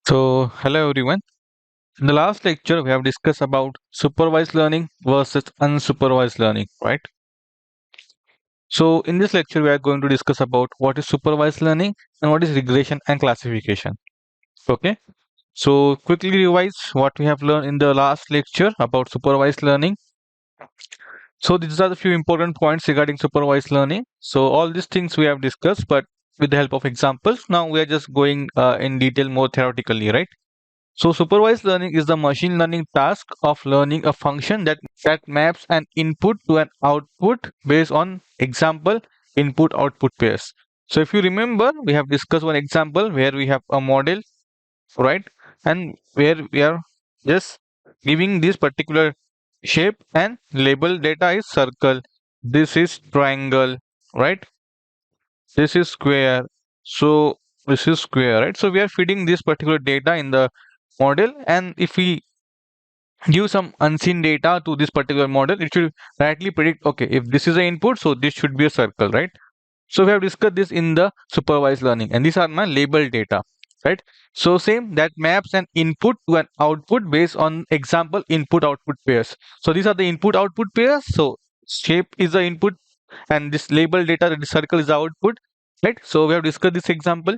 Hello everyone. In the last lecture, we have discussed about supervised learning versus unsupervised learning, right? So, in this lecture, we are going to discuss about what is supervised learning and what is regression and classification. Okay. So, quickly revise what we have learned in the last lecture about supervised learning. So, these are the few important points regarding supervised learning. So, all these things we have discussed, but with the help of examples. Now, we are just going in detail more theoretically, right? So supervised learning is the machine learning task of learning a function that maps an input to an output based on example input output pairs. So if you remember, we have discussed one example where we have a model, right? And where we are just giving this particular shape and label data is circle. This is triangle, right? This is square. So this is square, right? So we are feeding this particular data in the model, and if we give some unseen data to this particular model, it should rightly predict, okay, if this is the input, so this should be a circle, right? So we have discussed this in the supervised learning, and these are my labeled data, right? So same that maps an input to an output based on example input output pairs. So these are the input output pairs. So shape is the input and this label data, the circle is the output, right? So we have discussed this example.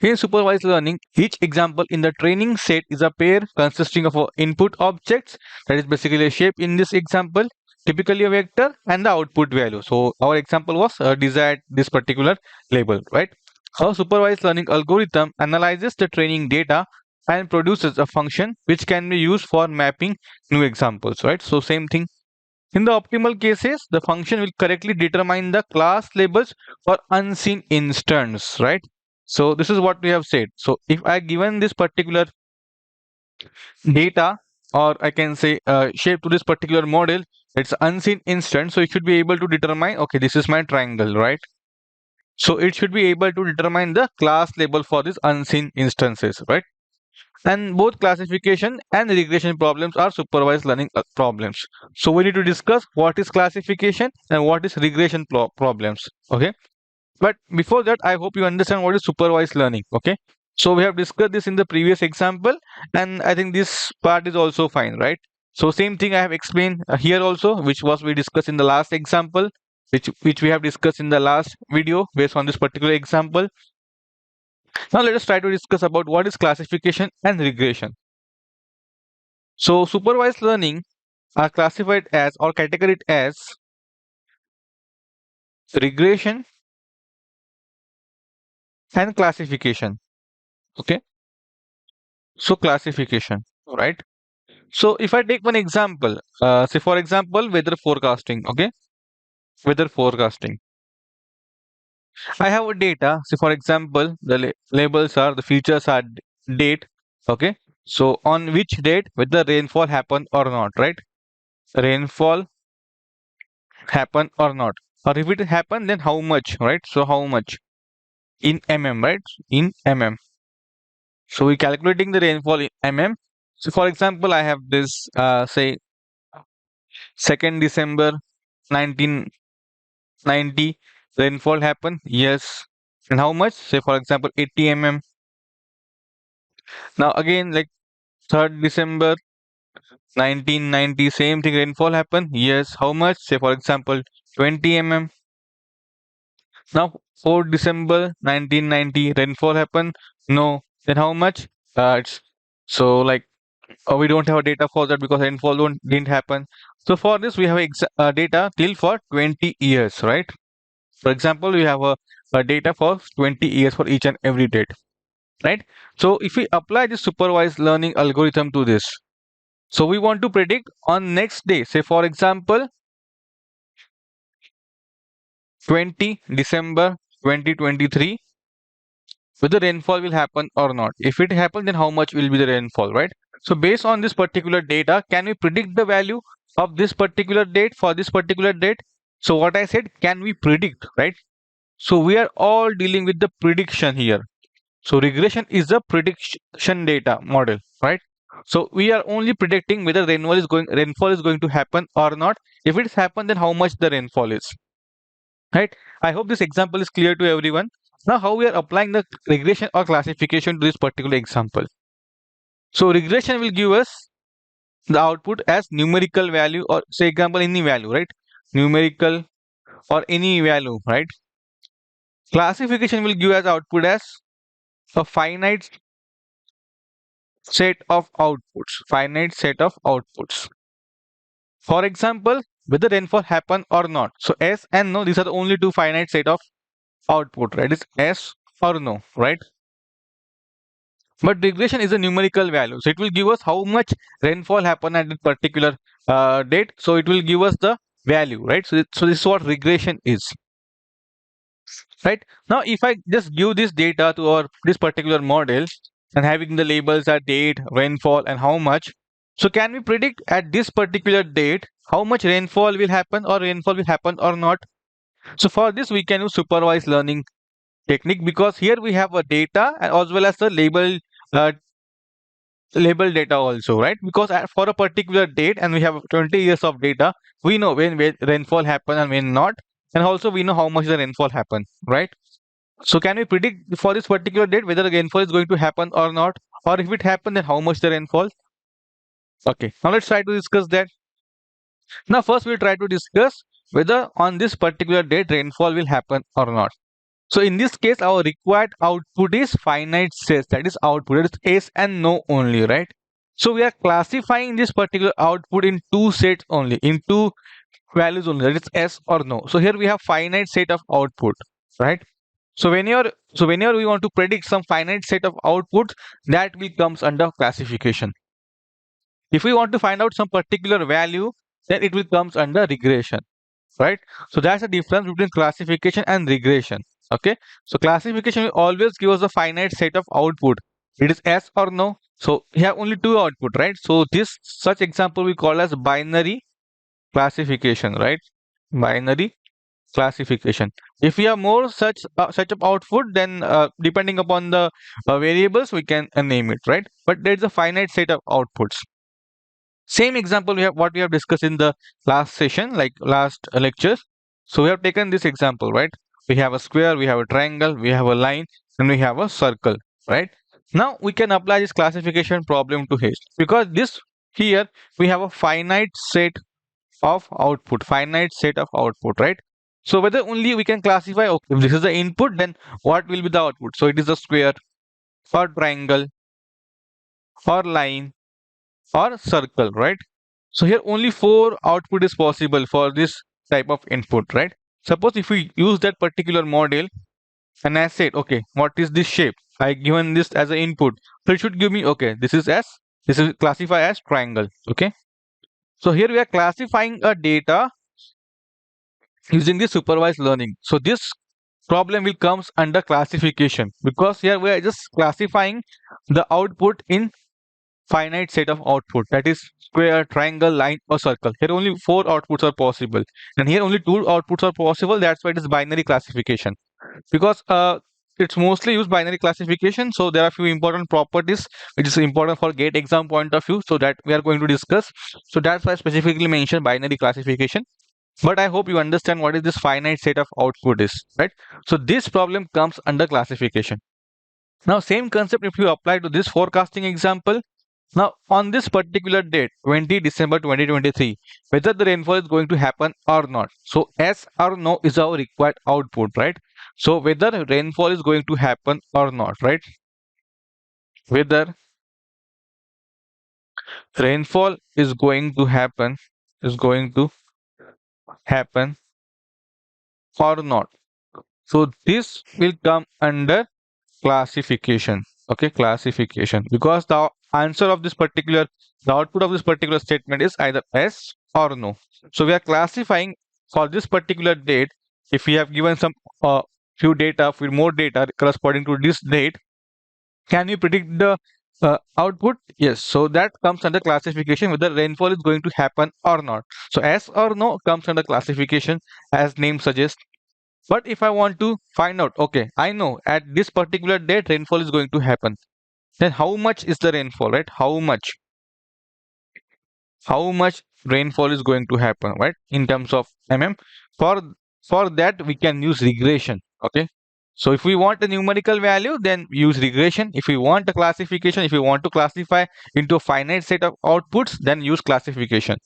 In supervised learning, each example in the training set is a pair consisting of input objects, that is basically a shape in this example, typically a vector, and the output value. So our example was desired this particular label, right? Our supervised learning algorithm analyzes the training data and produces a function which can be used for mapping new examples, right? So same thing. In the optimal cases, the function will correctly determine the class labels for unseen instance, right? So this is what we have said. So if I given this particular data, or I can say shape to this particular model, it's unseen instance. So it should be able to determine, okay, this is my triangle, right? So it should be able to determine the class label for these unseen instances, right? And both classification and regression problems are supervised learning problems. So we need to discuss what is classification and what is regression problems. Okay. But before that, I hope you understand what is supervised learning. Okay. So we have discussed this in the previous example, and I think this part is also fine, right? So same thing I have explained here also, which was we discussed in the last example, which we have discussed in the last video based on this particular example. Now let us try to discuss about what is classification and regression. So supervised learning are classified as or categorized as regression and classification. Okay. So classification, right? So if I take one example, say for example, weather forecasting. Okay. Weather forecasting. I have a data. Say for example, the labels are the features are date. Okay. So on which date whether rainfall happen or not, right? Rainfall happen or not, or if it happen then how much, right? So how much in right? In so we calculating the rainfall in so for example I have this say 2nd December 1990 rainfall happen, yes, and how much, say for example 80 now again like 3rd December 1990 same thing rainfall happen, yes, how much, say for example 20 Now, 4 December 1990, rainfall happened. No. Then how much? It's so like we don't have data for that because rainfall didn't happen. So for this, we have data till for 20 years, right? For example, we have a data for 20 years for each and every date, right? So if we apply this supervised learning algorithm to this, so we want to predict on next day, say for example, 20 December 2023 whether rainfall will happen or not. If it happens, then how much will be the rainfall, right? So based on this particular data, can we predict the value of this particular date for this particular date? So what I said, can we predict, right? So we are all dealing with the prediction here. So regression is a prediction data model, right? So we are only predicting whether rainfall is going to happen or not. If it's happened, then how much the rainfall is, right? I hope this example is clear to everyone. Now, how we are applying the regression or classification to this particular example? So regression will give us the output as numerical value, or say example any value, right? Numerical or any value, right? Classification will give as output as a finite set of outputs. For example, whether rainfall happen or not. So S and no, these are the only two finite set of output, right? It's S or no, right? But regression is a numerical value, so it will give us how much rainfall happen at a particular date. So it will give us the value, right? So this is what regression is, right? Now, if I just give this data to our this particular model and having the labels at date, rainfall, and how much, so can we predict at this particular date how much rainfall will happen or not? So for this, we can use supervised learning technique, because here we have a data as well as the uh, label data also, right? Because for a particular date and we have 20 years of data, we know when rainfall happen and when not, and also we know how much the rainfall happen, right? So can we predict for this particular date whether the rainfall is going to happen or not, or if it happen, then how much the rainfall? Okay, now let's try to discuss that. Now first we'll try to discuss whether on this particular date rainfall will happen or not. So in this case, our required output is finite sets, that is output, that is yes and no only, right? So we are classifying this particular output in two sets only, in two values only, that is yes or no. So here we have finite set of output, right? So whenever we want to predict some finite set of output, that will comes under classification. If we want to find out some particular value, then it will comes under regression, right? So that's the difference between classification and regression. Okay, so classification will always give us a finite set of output. It is yes or no. So we have only two output, right? So this such example we call as binary classification, right? Binary classification. If we have more such of output, then depending upon the variables, we can name it, right? But there is a finite set of outputs. Same example we have what we have discussed in the last session, like last lecture. So we have taken this example, right? We have a square, we have a triangle, we have a line, and we have a circle, right? Now we can apply this classification problem to H, because this here we have a finite set of output, right? So whether only we can classify, okay, if this is the input, then what will be the output? So it is a square or triangle or line or circle, right? So here only four output is possible for this type of input, right? Suppose if we use that particular model and I said, okay, what is this shape? I given this as an input. So it should give me, okay, this is classified as triangle, okay? So here we are classifying a data using the supervised learning. So this problem will comes under classification, because here we are just classifying the output in finite set of output, that is square, triangle, line, or circle. Here only four outputs are possible, and here only two outputs are possible. That's why it is binary classification, because it's mostly used binary classification. So there are few important properties which is important for gate exam point of view, so that we are going to discuss. So that's why I specifically mentioned binary classification. But I hope you understand what is this finite set of output is, right? So this problem comes under classification. Now same concept if you apply to this forecasting example. Now, on this particular date, 20 December 2023, whether the rainfall is going to happen or not. So, yes or no is our required output, right? So, whether rainfall is going to happen or not, right? Whether rainfall is going to happen or not. So, this will come under classification. Okay, classification, because the answer of this particular the output of this particular statement is either yes or no. So we are classifying for this particular date. If we have given some few more data corresponding to this date, can we predict the output? Yes. So that comes under classification, whether rainfall is going to happen or not. So yes or no comes under classification, as name suggests. But if I want to find out, okay, I know at this particular date rainfall is going to happen. Then how much is the rainfall, right? How much? How much rainfall is going to happen, right? In terms of mm. For that we can use regression. Okay. So if we want a numerical value, then use regression. If we want a classification, if we want to classify into a finite set of outputs, then use classification.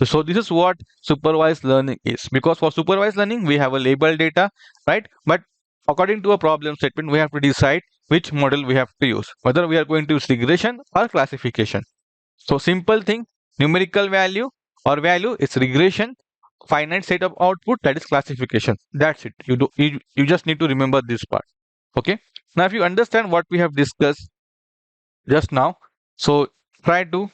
So this is what supervised learning is. Because for supervised learning, we have a label data, right? But according to a problem statement, we have to decide which model we have to use, whether we are going to use regression or classification. So simple thing, numerical value or value is regression, finite set of output, that is classification. That's it. You just need to remember this part. Okay. Now if you understand what we have discussed just now, so try to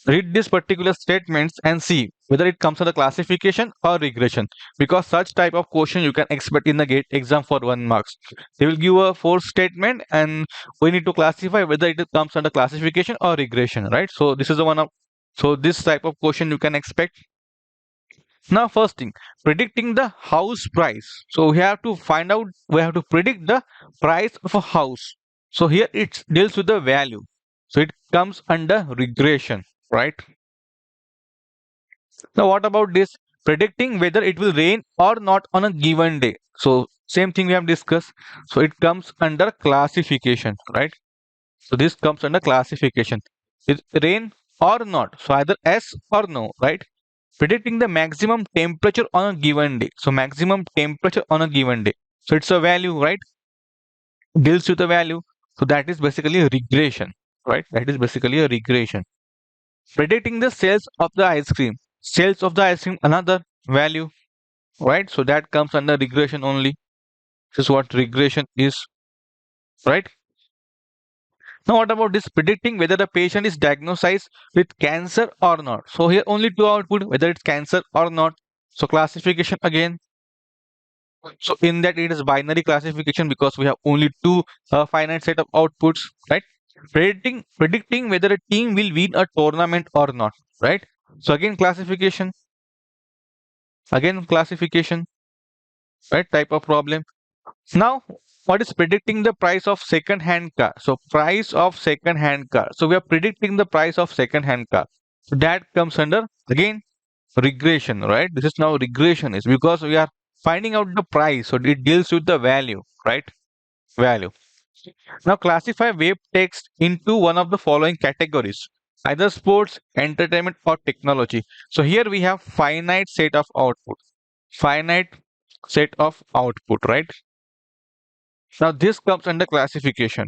read these particular statements and see whether it comes under classification or regression, because such type of question you can expect in the gate exam for 1 marks. They will give a force statement and we need to classify whether it comes under classification or regression, right? So this is the one of, so this type of question you can expect. Now first thing, predicting the house price. So we have to find out, we have to predict the price of a house. So here it deals with the value, so it comes under regression, right? Now, what about this? Predicting whether it will rain or not on a given day. So, same thing we have discussed. So, it comes under classification, right? So, this comes under classification. Is rain or not? So, either yes or no, right? Predicting the maximum temperature on a given day. So, maximum temperature on a given day. So, it's a value, right? Deals with a value. So, that is basically a regression, right? That is basically a regression. Predicting the sales of the ice cream. Sales of the ice cream, another value, right? So that comes under regression only. This is what regression is, right? Now what about this, predicting whether the patient is diagnosed with cancer or not? So here only two output, whether it's cancer or not. So classification again. So in that it is binary classification because we have only two finite set of outputs, right? Predicting whether a team will win a tournament or not, right? So again classification, right? Type of problem. Now, what is predicting the price of second-hand car? So, price of second-hand car. So, we are predicting the price of second-hand car. So, that comes under, again, regression, right? This is now regression is because we are finding out the price. So, it deals with the value, right? Value. Now, classify web text into one of the following categories. Either sports, entertainment, or technology. So, here we have finite set of output. Finite set of output, right? Now this comes under classification.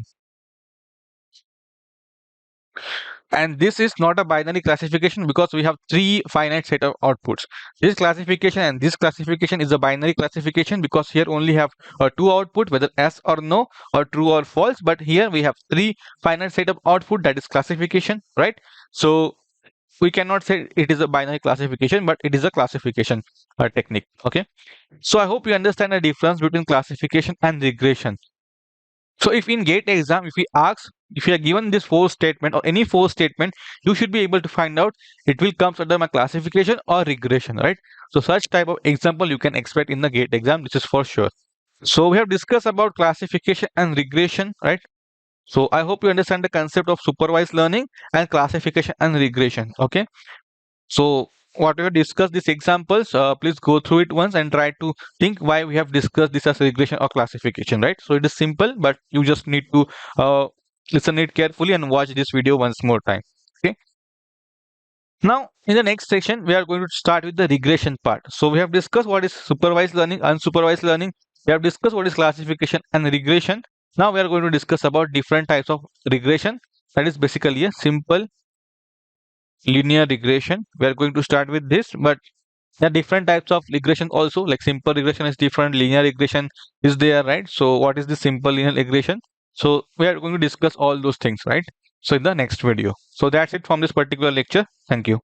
And this is not a binary classification because we have three finite set of outputs. This classification and this classification is a binary classification because here only have two output, whether yes or no or true or false. But here we have three finite set of output, that is classification, right? So we cannot say it is a binary classification, but it is a classification technique. Okay. So I hope you understand the difference between classification and regression. So if in GATE exam, if we ask, if you are given this force statement or any force statement, you should be able to find out it will come under my classification or regression, right? So such type of example you can expect in the GATE exam, this is for sure. So we have discussed about classification and regression, right? So I hope you understand the concept of supervised learning and classification and regression, okay? So whatever discussed these examples, please go through it once and try to think why we have discussed this as regression or classification, right? So it is simple, but you just need to listen it carefully and watch this video once more time. Okay. Now in the next section, we are going to start with the regression part. So we have discussed what is supervised learning, unsupervised learning. We have discussed what is classification and regression. Now we are going to discuss about different types of regression. That is basically a simple linear regression. We are going to start with this, but there are different types of regression also, like simple regression is different, linear regression is there, right? So what is the simple linear regression? So we are going to discuss all those things, right? So in the next video. So that's it from this particular lecture. Thank you.